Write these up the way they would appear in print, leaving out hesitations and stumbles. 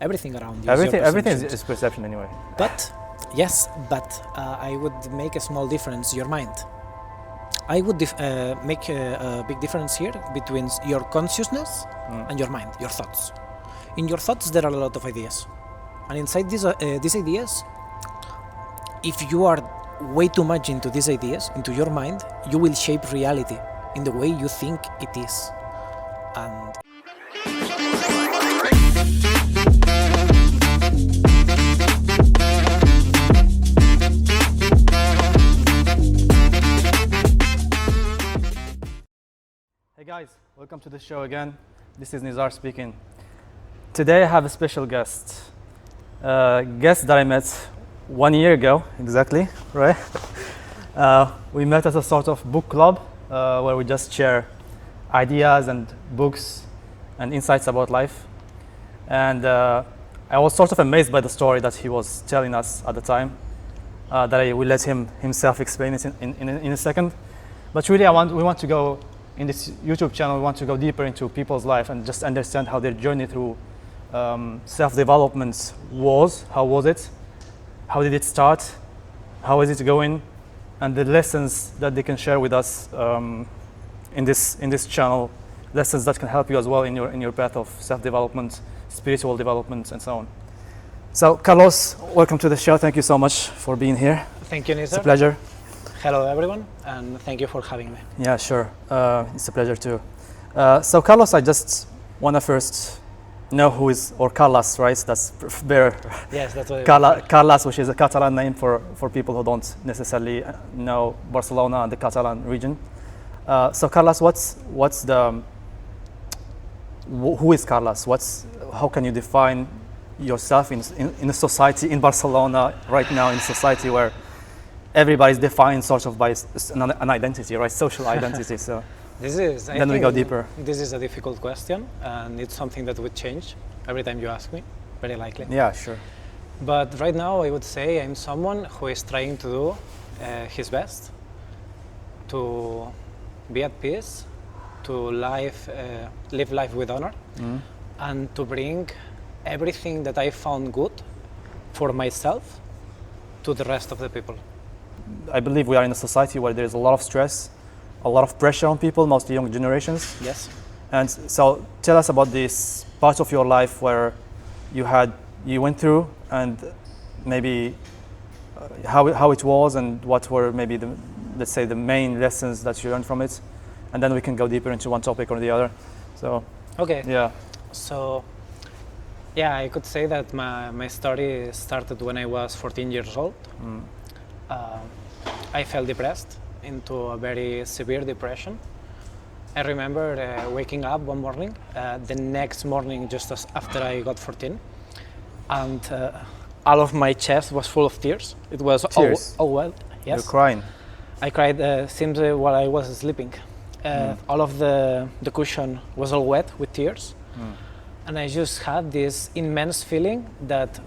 everything around you. Everything is perception anyway. But I would make a small difference. Your mind. I would make a big difference here between your consciousness and your mind, your thoughts. In your thoughts, there are a lot of ideas, and inside these ideas, if you are way too much into these ideas, into your mind, you will shape reality in the way you think it is. And Hey guys, welcome to the show again. This is Nizar speaking. Today I have a special guest. Guest that I met 1 year ago, exactly, right? We met as a sort of book club where we just share ideas and books and insights about life. And I was sort of amazed by the story that he was telling us at the time. That I will let him himself explain it in a second. But really, we want to go in this YouTube channel. We want to go deeper into people's life and just understand how their journey through self-development was. How was it? How did it start? How is it going? And the lessons that they can share with us in this channel. Lessons that can help you as well in your path of self-development, spiritual development, and so on. So, Carlos, welcome to the show. Thank you so much for being here. thank you, Nizar. It's a pleasure. Hello, everyone, and thank you for having me. Yeah, sure. It's a pleasure too. So, Carlos, I just want to first know who is, or Carles, right? That's better. Yes, that's what Carles, which is a Catalan name for people who don't necessarily know Barcelona and the Catalan region. So, Carles, who is Carles? How can you define yourself in a society in Barcelona right now, in a society where everybody's defined sort of by an identity, right? Social identity. So then we go deeper. This is a difficult question, and it's something that would change every time you ask me, very likely. Yeah, sure. But right now, I would say I'm someone who is trying to do his best to be at peace, to live life with honor, and to bring everything that I found good for myself to the rest of the people. I believe we are in a society where there's a lot of stress, a lot of pressure on people, mostly young generations. Yes. And so tell us about this part of your life where you went through, and maybe how it was, and what were maybe let's say the main lessons that you learned from it, and then we can go deeper into one topic or the other. So okay. Yeah. So yeah, I could say that my story started when I was 14 years old. I felt depressed into a very severe depression. I remember waking up one morning, the next morning just after I got 14, and all of my chest was full of tears. It was tears. all wet. Yes. You're crying. I cried seems while I was sleeping. All of the cushion was all wet with tears. And I just had this immense feeling that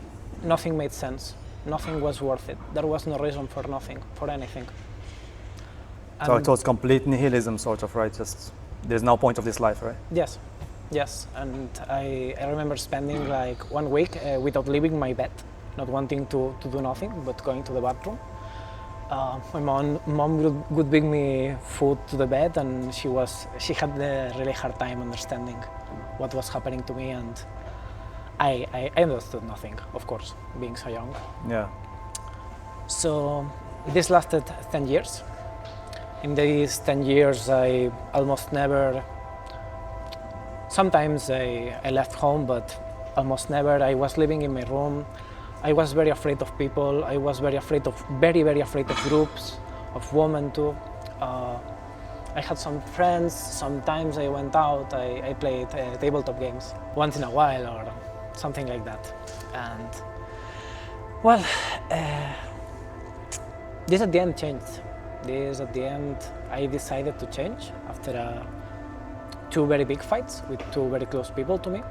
nothing made sense. Nothing was worth it. There was no reason for anything. So it was complete nihilism, sort of, right? Just there's no point of this life, right? Yes. And I remember spending like 1 week without leaving my bed, not wanting to do nothing but going to the bathroom. My mom would bring me food to the bed, and she had a really hard time understanding what was happening to me, and I understood nothing, of course, being so young. Yeah. So this lasted 10 years. In these 10 years, I almost never, sometimes I left home, but almost never. I was living in my room. I was very afraid of people. I was very afraid of groups, of women too. I had some friends. Sometimes I went out. I played tabletop games once in a while or something like that. And well, this at the end changed. I decided to change after 2 very big fights with 2 very close people to me.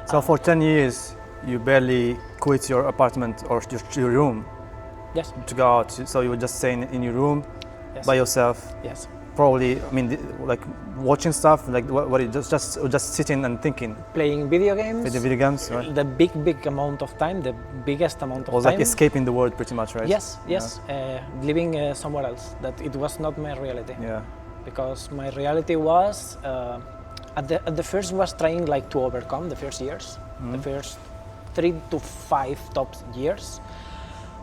So for 10 years, you barely quit your apartment or your room. Yes. To go out. So you were just staying in your room. Yes. By yourself. Yes. probably, I mean, like watching stuff, like what you just sitting and thinking. Playing video games. Video games, right? The big amount of time, the biggest amount of was time. Like escaping the world, pretty much, right? Yes. Living somewhere else. That it was not my reality. Yeah. Because my reality was at the first was trying like to overcome the first years, the first 3 to 5 top years.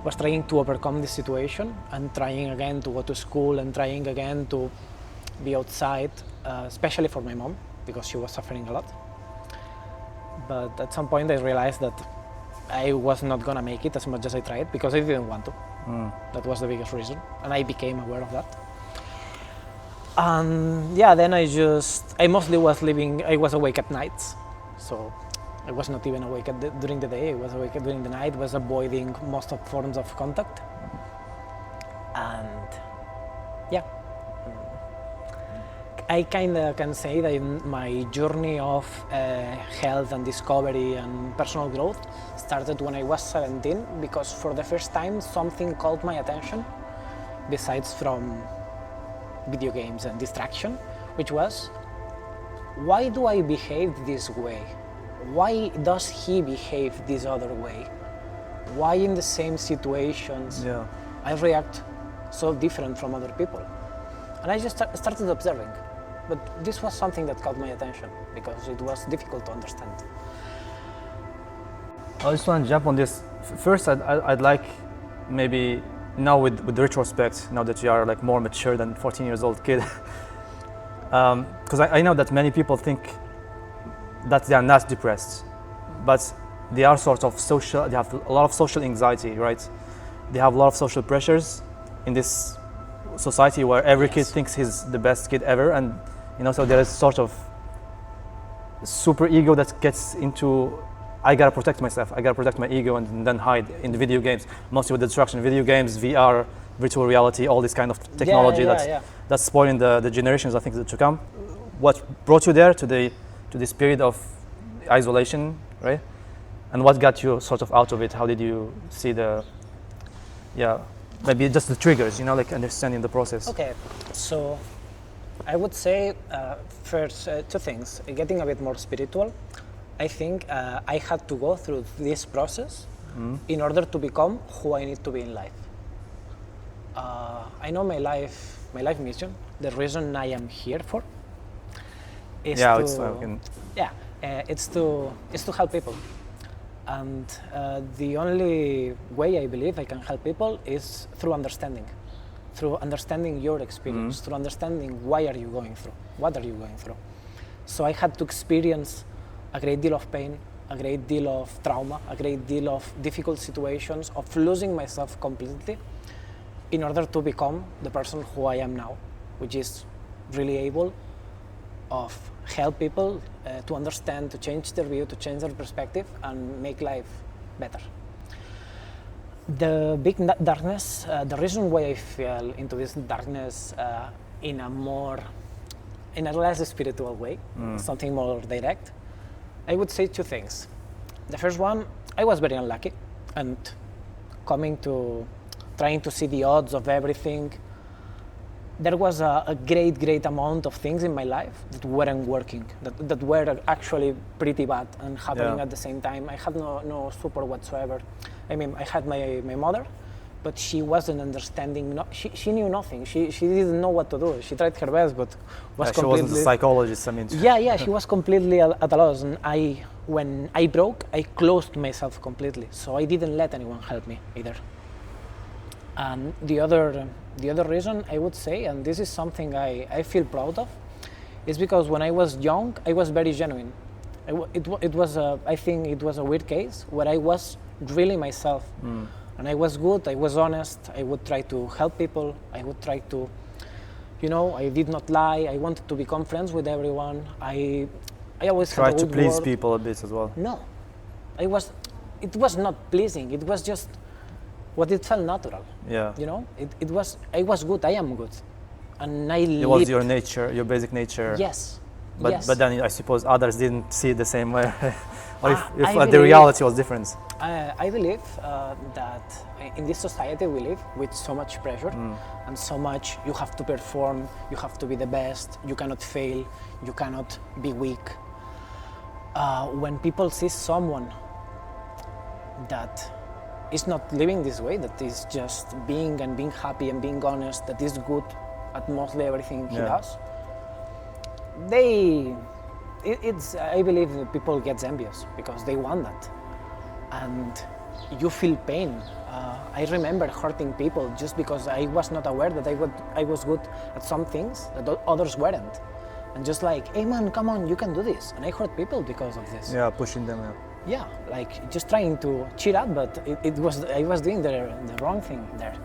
Was trying to overcome this situation and trying again to go to school and trying again to be outside, especially for my mom, because she was suffering a lot. But at some point I realized that I was not gonna make it as much as I tried because I didn't want to. That was the biggest reason, and I became aware of that. And yeah, then I mostly was I was awake at nights, so I was not even awake during the day. I was awake during the night, was avoiding most of forms of contact. And yeah, I kind of can say that my journey of health and discovery and personal growth started when I was 17, because for the first time something caught my attention, besides from video games and distraction, which was, why do I behave this way? Why does he behave this other way? Why in the same situations I react so different from other people? And I just started observing. But this was something that caught my attention because it was difficult to understand. I just want to jump on this. First, I'd like maybe now with the retrospect, now that you are like more mature than 14 years old kid, because I know that many people think that they are not depressed, but they are sort of social, they have a lot of social anxiety, right? They have a lot of social pressures in this society where every kid thinks he's the best kid ever, and so there is sort of super ego that gets into, I gotta protect myself, I gotta protect my ego, and then hide in the video games, mostly with the distraction, video games, VR, virtual reality, all this kind of technology that's spoiling the generations I think that to come. What brought you there to this period of isolation, right? And what got you sort of out of it? How did you see maybe just the triggers, like understanding the process? Okay, so I would say first 2 things. Getting a bit more spiritual, I think I had to go through this process in order to become who I need to be in life. I know my life mission, the reason I am here for, is it's to help people. And the only way I believe I can help people is through understanding your experience, through understanding why are you going through, what are you going through. So I had to experience a great deal of pain, a great deal of trauma, a great deal of difficult situations, of losing myself completely in order to become the person who I am now, which is really able of help people to understand, to change their view, to change their perspective, and make life better. The big darkness, the reason why I fell into this darkness in a less spiritual way, something more direct, I would say 2 things. The first one, I was very unlucky, and trying to see the odds of everything, there was a great amount of things in my life that weren't working, that were actually pretty bad and happening at the same time. I had no support whatsoever. I mean, I had my mother, but she wasn't understanding. She knew nothing. She didn't know what to do. She tried her best, but was completely... She wasn't a psychologist, I mean. She was completely at a loss. And when I broke, I closed myself completely. So I didn't let anyone help me either. And the other reason I would say, and this is something I feel proud of, is because when I was young, I was very genuine. I think it was a weird case where I was really myself. And I was good, I was honest, I would try to help people, I would try to, I did not lie, I wanted to become friends with everyone. I always tried to please people a bit as well. No, it was not pleasing, it was just what it felt natural. Yeah. I was good, I am good. And it was your nature, your basic nature. Yes. Yes. But then I suppose others didn't see it the same way. Or if I the believe- reality was different. I believe that in this society we live with so much pressure and so much you have to perform, you have to be the best, you cannot fail, you cannot be weak. When people see someone that is not living this way, that is just being happy and being honest, that is good at mostly everything he does, I believe that people get envious because they want that. And you feel pain. I remember hurting people just because I was not aware that I was good at some things that others weren't. And just like, hey man, come on, you can do this. And I hurt people because of this. Yeah, pushing them. Yeah, like just trying to cheer up, but I was doing the wrong thing there.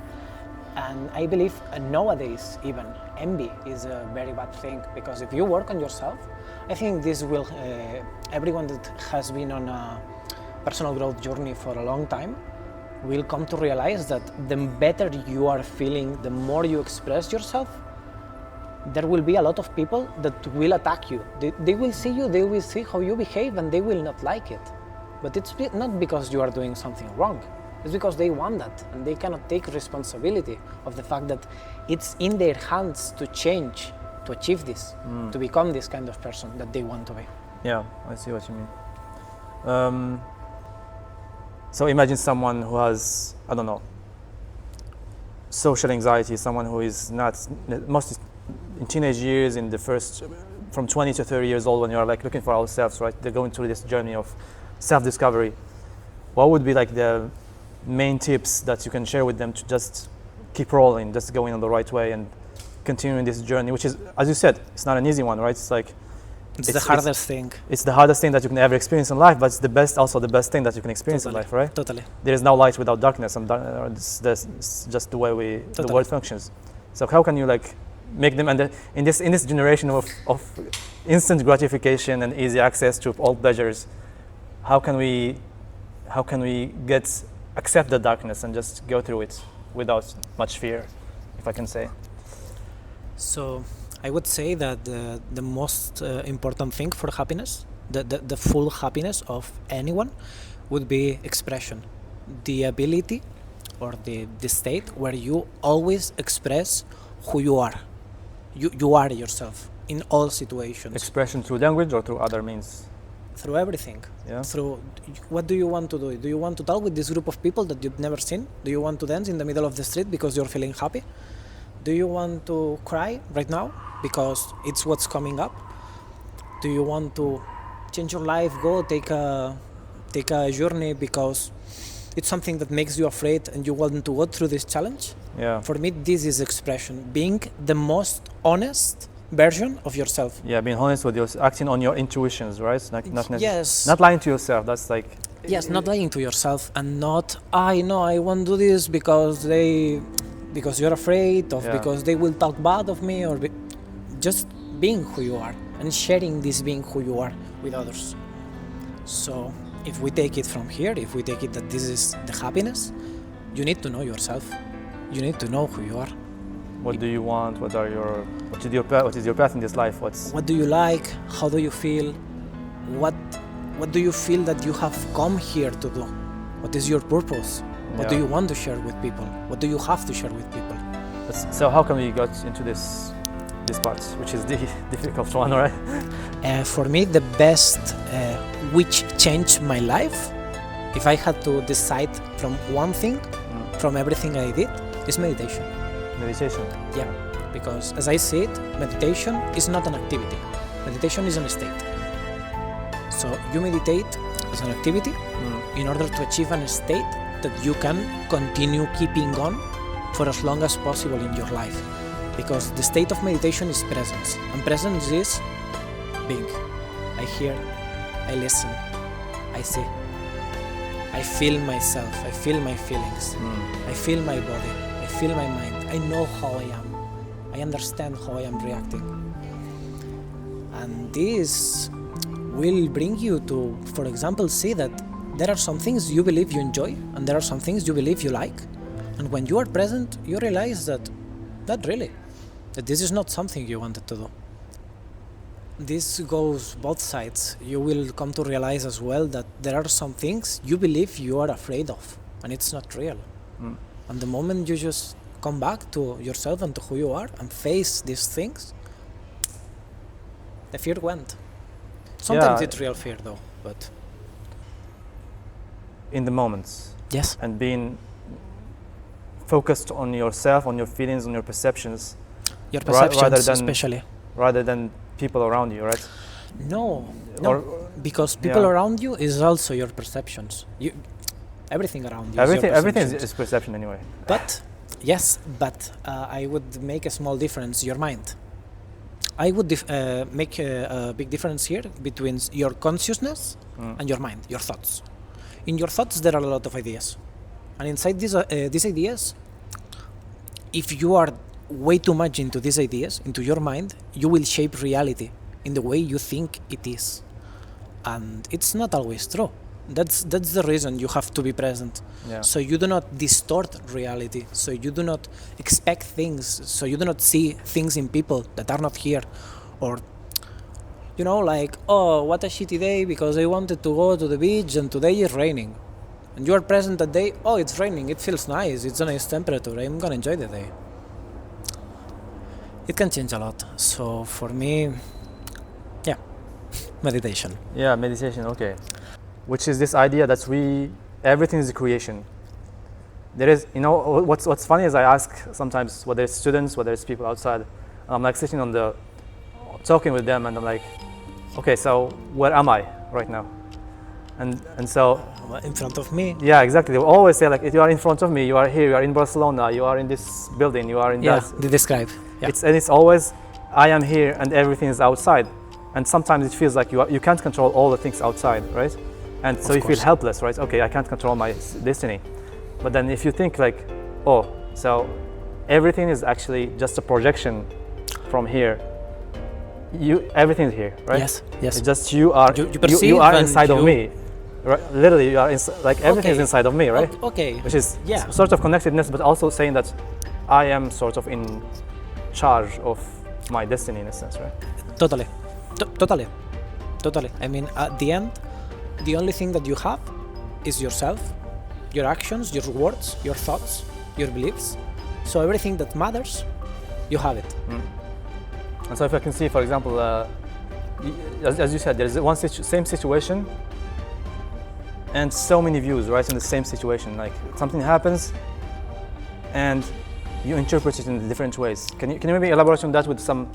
And I believe nowadays even envy is a very bad thing, because if you work on yourself, I think this will, everyone that has been on a personal growth journey for a long time will come to realize that the better you are feeling, the more you express yourself, there will be a lot of people that will attack you. They will see you, they will see how you behave, and they will not like it. But it's not because you are doing something wrong. It's because they want that, and they cannot take responsibility of the fact that it's in their hands to change, to achieve this, to become this kind of person that they want to be. Yeah, I see what you mean. So imagine someone who has, I don't know, social anxiety, someone who is not, mostly in teenage years, in the first, from 20 to 30 years old, when you're like looking for ourselves, right? They're going through this journey of self-discovery. What would be like the main tips that you can share with them to just keep rolling, just going on the right way and continuing this journey, which is, as you said, it's not an easy one, right? It's like, It's the hardest thing. It's the hardest thing that you can ever experience in life, but it's the best, also the best thing that you can experience in life, right? Totally. There is no light without darkness, and it's just the way the world functions. So how can you like make them, and in this generation of instant gratification and easy access to all pleasures, how can we accept the darkness and just go through it without much fear, if I can say? So I would say that the most important thing for happiness, the full happiness of anyone, would be expression. The ability or the state where you always express who you are. You are yourself in all situations. Expression through language or through other means? Through everything. Yeah. Through what do you want to do? Do you want to talk with this group of people that you've never seen? Do you want to dance in the middle of the street because you're feeling happy? Do you want to cry right now because it's what's coming up? Do you want to change your life, go take a journey because it's something that makes you afraid and you want to go through this challenge? Yeah. For me, this is expression, being the most honest version of yourself. Yeah, being honest with yourself, acting on your intuitions, right? Yes. Not lying to yourself. That's like. Yes, not lying to yourself, and not I won't do this because you're afraid of, because they will talk bad of me, or just being who you are and sharing this being who you are with others. So if we take it from here, if we take it that this is the happiness, you need to know yourself. You need to know who you are. What do you want? What is your path in this life? What do you like? How do you feel? What do you feel that you have come here to do? What is your purpose? What do you want to share with people? What do you have to share with people? So how can we get into this part, which is the difficult one, right? For me, the best which changed my life, if I had to decide from one thing, from everything I did, is meditation. Meditation? Yeah, because as I see it, meditation is not an activity. Meditation is a state. So you meditate as an activity in order to achieve a state that you can continue keeping on for as long as possible in your life. Because the state of meditation is presence, and presence is being. I hear, I listen, I see. I feel myself, I feel my feelings, I feel my body, I feel my mind, I know how I am, I understand how I am reacting. And this will bring you to, for example, see that there are some things you believe you enjoy and there are some things you believe you like. And when you are present, you realize that not really, that this is not something you wanted to do. this goes both sides. You will come to realize as well that there are some things you believe you are afraid of, and it's not real. And the moment you just come back to yourself and to who you are and face these things, the fear went. Sometimes it's real fear though, but in the moments. yes, And being focused on yourself, on your feelings, on your perceptions, your perceptions rather than especially. rather than people around you, right? No, Or because people yeah. around you is also your perceptions. Everything around you. everything is your everything perceptions. is perception anyway. But yes, but I would make a small difference. Your mind. I would make a big difference here between your consciousness and your mind, your thoughts. In your thoughts, there are a lot of ideas, and inside these ideas, if you are way too much into these ideas, into your mind, you will shape reality in the way you think it is, and it's not always true. That's the reason you have to be present. Yeah. So you do not distort reality, so you do not expect things, so you do not see things in people that are not here, or like, oh, what a shitty day because I wanted to go to the beach and today it's raining, and you are present that day. Oh, it's raining, it feels nice, it's a nice temperature, I'm gonna enjoy the day. It can change a lot. So for me, yeah, meditation. Yeah, meditation, okay. Which is this idea that everything is a creation. There is, what's funny is I ask sometimes, whether it's students, whether it's people outside, I'm like sitting talking with them, and I'm like, okay, so where am I right now? And so In front of me. yeah, exactly. They always say like, if you are in front of me, you are here, you are in Barcelona, you are in this building, you are in Yeah, that. they describe. Yeah. It's always, I am here and everything is outside. And sometimes it feels like you can't control all the things outside, right? And so you feel helpless, right? Okay, I can't control my destiny. But then if you think like, oh, so everything is actually just a projection from here. Everything is here, right? Yes. It's just you are perceive are and inside of me. Right? Literally, you are like everything is Okay. inside of me, right? Okay. Which is Yeah. sort of connectedness, but also saying that I am sort of in charge of my destiny in a sense, right? Totally. Totally. I mean, at the end, the only thing that you have is yourself, your actions, your words, your thoughts, your beliefs. So everything that matters, you have it. And so if I can see, for example, as you said, there is same situation and so many views, right, in the same situation. Like something happens and you interpret it in different ways. Can you maybe elaborate on that with some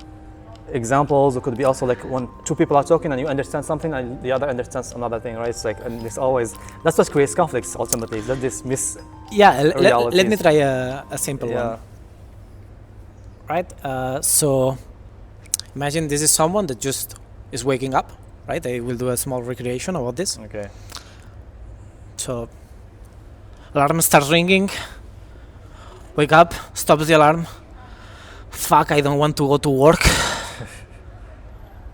examples? It could be also like when two people are talking and you understand something and the other understands another thing, right? It's like, and it's always, that's what creates conflicts ultimately, is that this Yeah, let me try a simple yeah. one. Right? So imagine this is someone that just is waking up, right? I will do a small recreation about this. Okay. So alarm starts ringing, wake up, stops the alarm. Fuck, I don't want to go to work.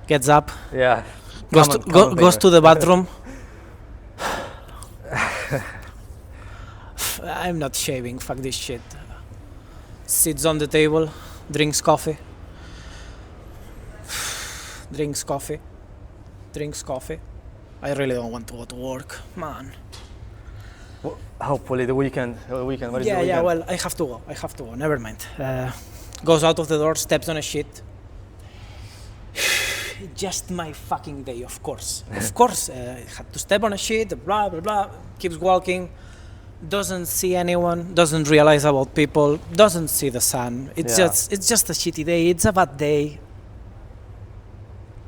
Gets up, Yeah. goes to the bathroom. I'm not shaving, fuck this shit. Sits on the table, drinks coffee. Drinks coffee. I really don't want to go to work, man. Hopefully the weekend. What is the weekend? Yeah, well, I have to go, never mind. Goes out of the door, steps on a shit. Just my fucking day, of course. Had to step on a shit, blah, blah, blah. Keeps walking, doesn't see anyone, doesn't realize about people, doesn't see the sun. It's just a shitty day, it's a bad day.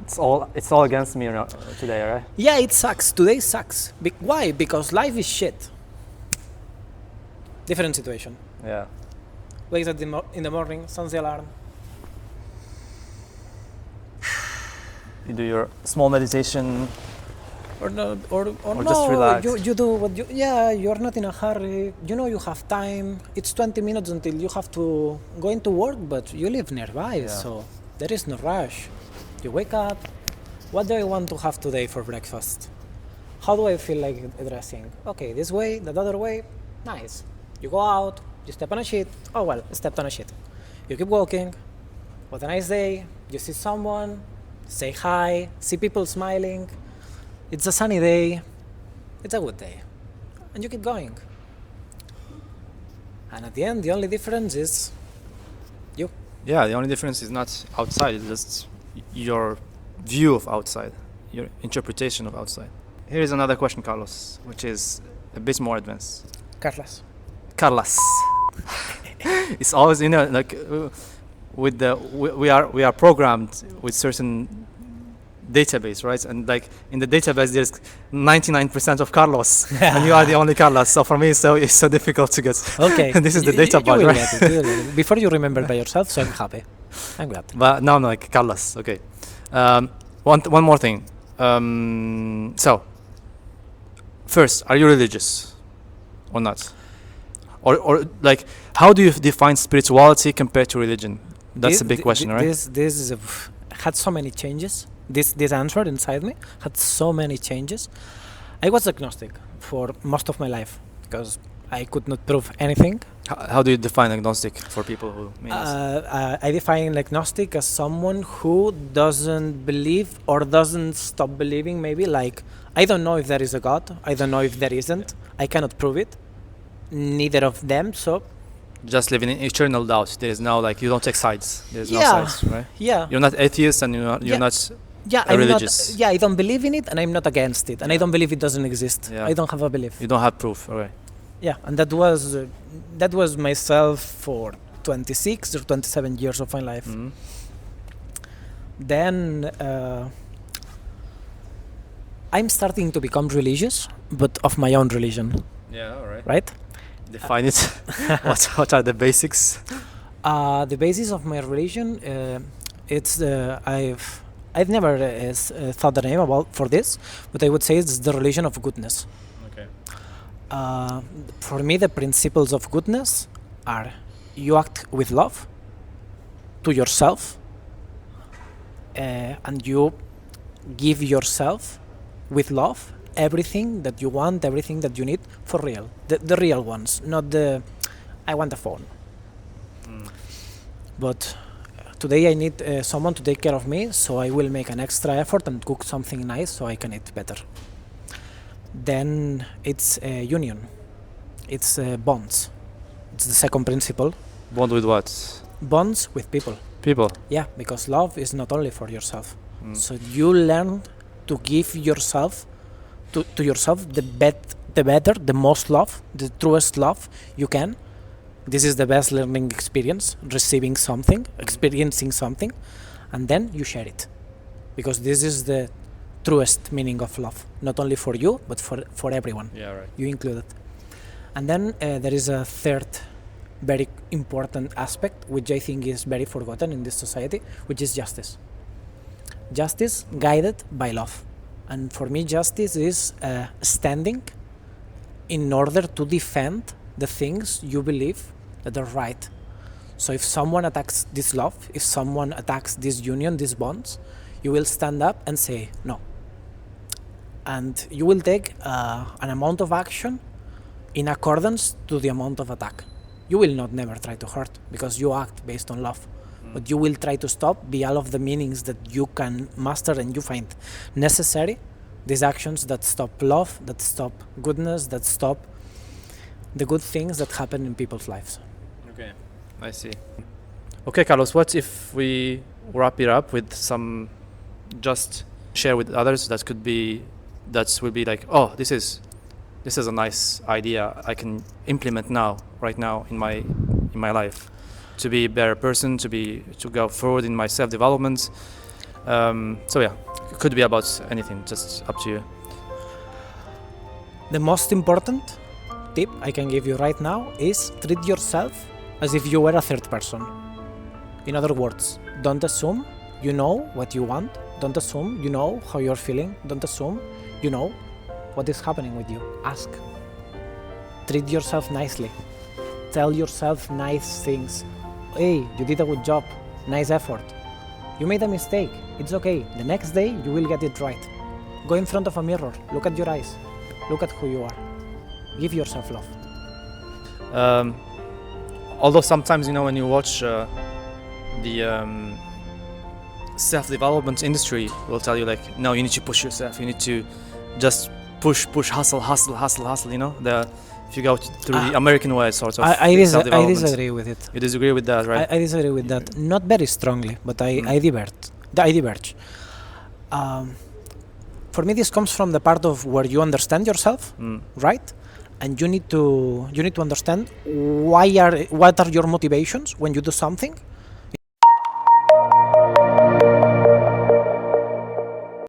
It's all against me today, right? Yeah, it sucks. Today sucks. Why? Because life is shit. Different situation. Yeah. Wakes up in the morning, sounds the alarm. You do your small meditation. Or no, just relax. You do what you're not in a hurry. You have time. It's 20 minutes until you have to go into work, but you live nearby, so there is no rush. You wake up. What do I want to have today for breakfast? How do I feel like dressing? Okay, this way, that other way. Nice. You go out, you step on a shit. Oh well, stepped on a shit. You keep walking. What a nice day. You see someone. say hi, see people smiling. It's a sunny day. It's a good day. And you keep going. And at the end, the only difference is you. Yeah, the only difference is not outside, it's just your view of outside, your interpretation of outside. Here is another question, Carlos, which is a bit more advanced. Carles. Carlos. It's always, like we are programmed with certain database, right? And like in the database, there's 99% of Carlos, and you are the only Carlos. So for me, it's so difficult to get. Okay. And this is the data part, you will right? get it, you will get it. Before you remember by yourself, so I'm happy. I'm glad. But now I'm like Carlos. Okay. One more thing. So first, are you religious or not? Or like, how do you define spirituality compared to religion? That's a big question, right? This is had so many changes. This answer inside me had so many changes. I was agnostic for most of my life because I could not prove anything. How do you define agnostic for people who may not? I define agnostic as someone who doesn't believe or doesn't stop believing, maybe. Like, I don't know if there is a God. I don't know if there isn't. I cannot prove it. Neither of them, so... Just living in eternal doubt. There is no, like, you don't take sides. There's no Yeah. sides, right? Yeah. You're not atheist and you're not religious. I don't believe in it and I'm not against it. And I don't believe it doesn't exist. Yeah. I don't have a belief. You don't have proof, okay. Yeah, and that was myself for 26 or 27 years of my life. Mm-hmm. Then I'm starting to become religious, but of my own religion, Yeah, all right. right? Define it. What are the basics? The basis of my religion, it's I've never thought the name about for this, but I would say it's the religion of goodness. Okay. For me, the principles of goodness are: you act with love to yourself, and you give yourself with love everything that you want, everything that you need for real. The real ones, not the I want a phone. But today I need someone to take care of me, so I will make an extra effort and cook something nice so I can eat better. Then it's union. It's bonds. It's the second principle. Bond with what? Bonds with people. People. Yeah, because love is not only for yourself. So you learn to give yourself to yourself the better, the most love, the truest love you can. This is the best learning experience, receiving something, experiencing something, and then you share it. Because this is the truest meaning of love, not only for you, but for everyone. Yeah, right. You included. And then there is a third very important aspect, which I think is very forgotten in this society, which is justice. Justice guided by love. And for me, justice is standing in order to defend the things you believe that are right. So if someone attacks this love, if someone attacks this union, these bonds, you will stand up and say no. And you will take an amount of action in accordance to the amount of attack. You will not never try to hurt because you act based on love. But you will try to stop all of the meanings that you can master and you find necessary. These actions that stop love, that stop goodness, that stop the good things that happen in people's lives. Okay, I see. Okay, Carlos, what if we wrap it up with some, just share with others that will be like, oh, this is a nice idea I can implement now, right now in my life, to be a better person, to go forward in my self-development. So yeah, it could be about anything, just up to you. The most important tip I can give you right now is treat yourself as if you were a third person. In other words, don't assume you know what you want. Don't assume you know how you're feeling. Don't assume you know what is happening with you. Ask. Treat yourself nicely. Tell yourself nice things. Hey, you did a good job. Nice effort. You made a mistake. It's okay. The next day you will get it right. Go in front of a mirror. Look at your eyes. Look at who you are. Give yourself love. Although sometimes, when you watch self-development industry will tell you like, no, you need to push yourself. You need to just push, hustle. You know, if you go through the American way, sort of. I disagree with it. You disagree with that, right? I disagree with that. Not very strongly, but I diverge. For me, this comes from the part of where you understand yourself, right? And you need to understand what are your motivations when you do something,